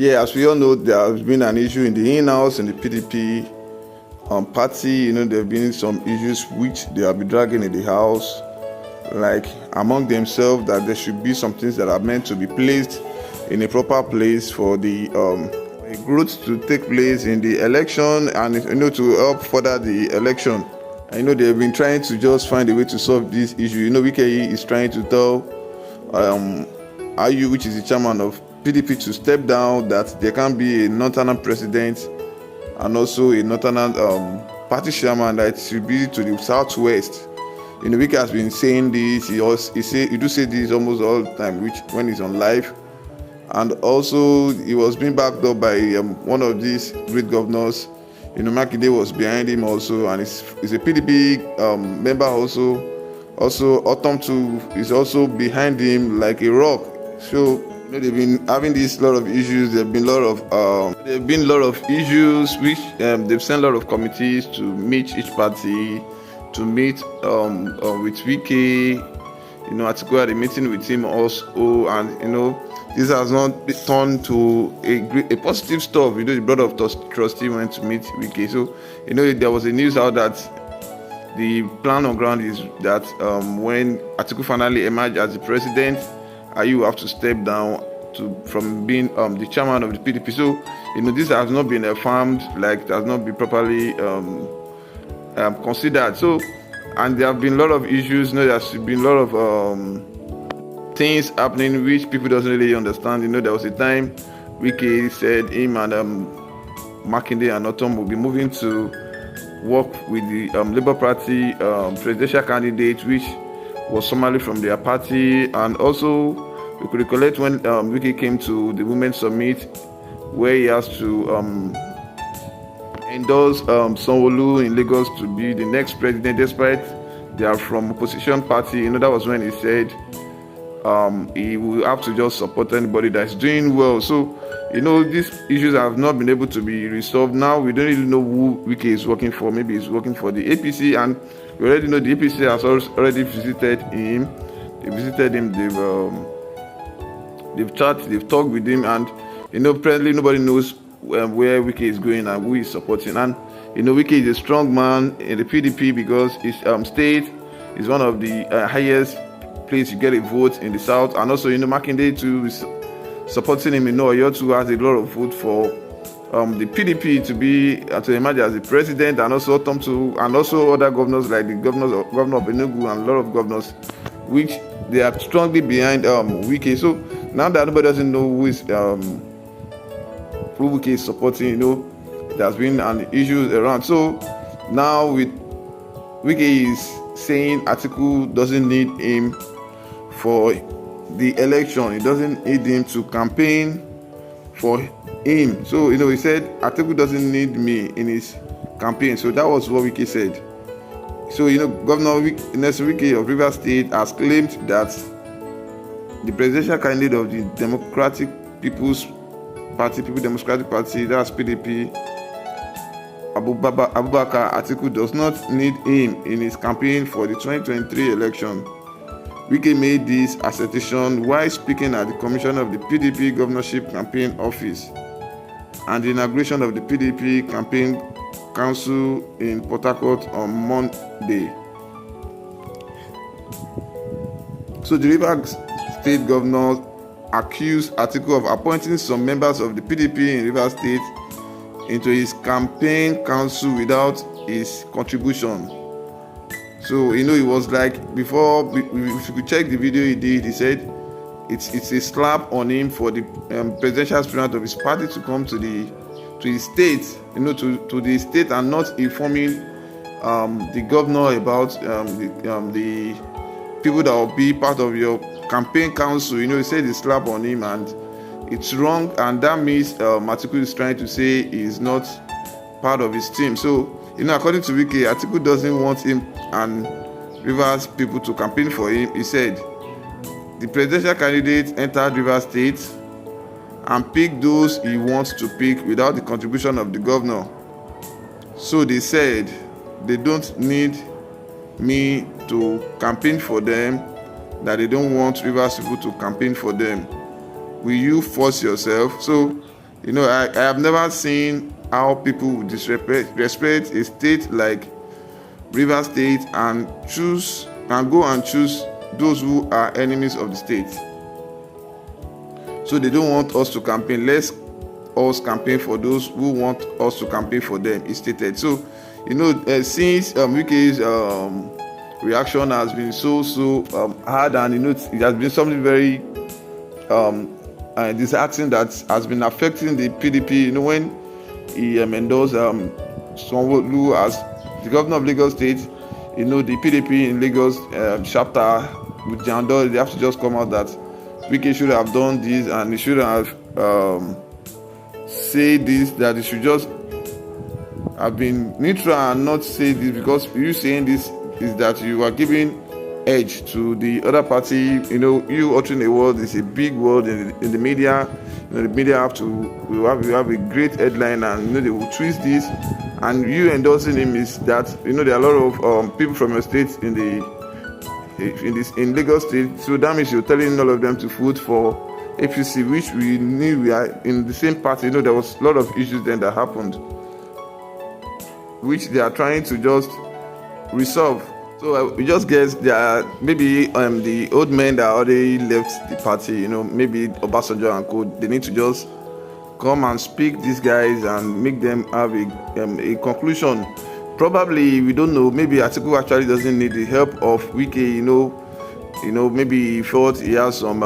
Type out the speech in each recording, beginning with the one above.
Yeah, as we all know, there has been an issue in the in-house in the PDP party. There have been some issues which they have been dragging in the house, like among themselves, that there should be some things that are meant to be placed in a proper place for the growth to take place in the election, and to help further the election. And they've been trying to just find a way to solve this issue. Wike is trying to tell IU, which is the chairman of PDP, to step down, that there can be a northern president and also a northern party chairman that should be to the southwest. Wike has been saying this. He do say this almost all the time, which when he's on live, and also he was being backed up by one of these great governors. Makinde was behind him also, and he's a PDP member also. Also, Autumn too is also behind him like a rock. So they've been having this lot of issues. There've been a lot of issues which they've sent a lot of committees to meet each party, to meet with Wike. ATIKU had a meeting with him also, and this has not turned to a positive stuff. The board of trustee went to meet Wike. So there was a news out that the plan on ground is that when ATIKU finally emerged as the president, you have to step down from being the chairman of the PDP. So this has not been affirmed, like it has not been properly considered. So, and there have been a lot of issues. There's been a lot of things happening which people doesn't really understand. There was a time Wike said him and Makinde and Autumn will be moving to work with the Labour Party presidential candidate, which was somebody from their party. And also we could recollect when Wike came to the Women's Summit, where he has to endorse Sanwo-Olu in Lagos to be the next president, despite they are from opposition party. That was when he said he will have to just support anybody that's doing well. So these issues have not been able to be resolved. Now we don't really know who Wike is working for. Maybe he's working for the APC, and we already know the APC has already visited him. They visited him. They've chatted, they've talked with him, and apparently nobody knows where Wike is going and who he's supporting. And Wike is a strong man in the PDP because his state is one of the highest place you get a vote in the south, and also Makinde too is supporting him. Oyo too has a lot of vote for the PDP to emerge as the president, and also Autumn too, and also other governors like the governor of Enugu and a lot of governors, which they are strongly behind Wike. So now that nobody doesn't know who Wike is supporting, there's been an issue around. So now with Wike is saying ATIKU doesn't need him for the election. He doesn't need him to campaign for him. So he said ATIKU doesn't need me in his campaign. So that was what Wike said. So Governor Nelson Wike of Rivers State has claimed that the presidential candidate of the Democratic People's Party, People Democratic Party, that's PDP, Abubakar ATIKU, does not need him in his campaign for the 2023 election. Wike made this assertion while speaking at the commission of the PDP Governorship Campaign Office and the inauguration of the PDP Campaign Council in Port Harcourt on Monday. So the Rivers State Governor accused ATIKU of appointing some members of the PDP in Rivers State into his campaign council without his contribution. So it was like, before, if you could check the video he did, he said it's a slap on him for the presidential aspirant of his party to come to his state, to the state, and not informing the governor about the people that will be part of your campaign council. He said it's slap on him, and it's wrong, and that means ATIKU is trying to say he's not part of his team. So according to Wike, ATIKU doesn't want him and Rivers people to campaign for him. He said the presidential candidate entered Rivers State and picked those he wants to pick without the contribution of the governor. So they said they don't need me to campaign for them, that they don't want Rivers people to campaign for them. Will you force yourself? So I have never seen how people would disrespect a state like Rivers State and go and choose those who are enemies of the state. So they don't want us to campaign. Let's us campaign for those who want us to campaign for them, he stated. So, since Wike's reaction has been so hard, and it has been something very disheartening that has been affecting the PDP. When he endorsed Sanwo-Olu as the governor of Lagos State, the PDP in Lagos chapter with Jandor, they have to just come out that Wike should have done this, and he should have say this, that he should just have been neutral and not say this, because you saying this is that you are giving edge to the other party. You uttering a word is a big word in the media. The media have a great headline, and they will twist this, and you endorsing him is that there are a lot of people from your state in Lagos State. So that means you're telling all of them to vote for APC, which we knew we are in the same party. There was a lot of issues then that happened, which they are trying to just resolve. So we just guess they are maybe the old men that already left the party, maybe Obasanjo and co. They need to just come and speak these guys and make them have a conclusion. Probably, we don't know. Maybe ATIKU actually doesn't need the help of Wike. Maybe he thought he has some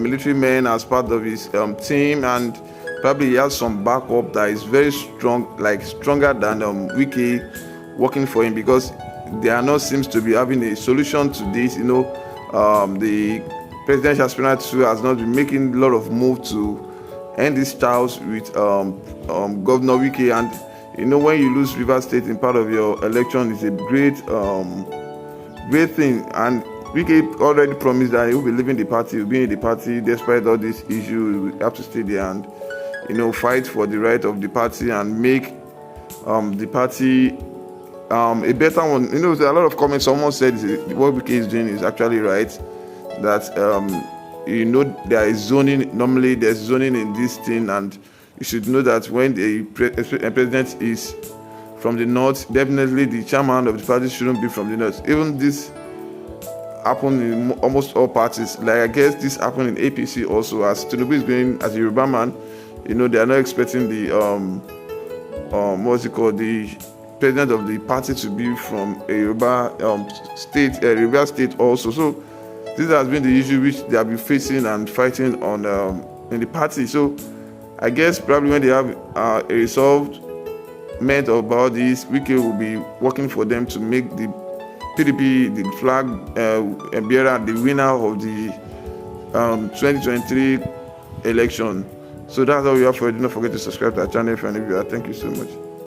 military men as part of his team, and probably he has some backup that is very strong, like stronger than Wike working for him, because there not seems to be having a solution to this. The presidential aspirant too has not been making a lot of moves to end this chaos with Governor Wike. And when you lose Rivers State in part of your election, it's a great thing. And Wike already promised that he will be leaving the party, he will be in the party despite all these issues. He will have to stay there and fight for the right of the party and make the party a better one. There are a lot of comments. Someone said what Wike is doing is actually right. That there is zoning. Normally there's zoning in this thing, and you should know that when the president is from the north, definitely the chairman of the party shouldn't be from the north. Even this happened in almost all parties. Like I guess this happened in APC also, as Tinubu is going as a Yoruba man. They are not expecting the the president of the party to be from a Yoruba state, Yoruba state also. So this has been the issue which they have been facing and fighting on in the party. So I guess probably when they have a resolvement about this, Wike will be working for them to make the PDP, the flag bearer, the winner of the 2023 election. So that's all we have for you. Do not forget to subscribe to our channel if you're new. Thank you so much.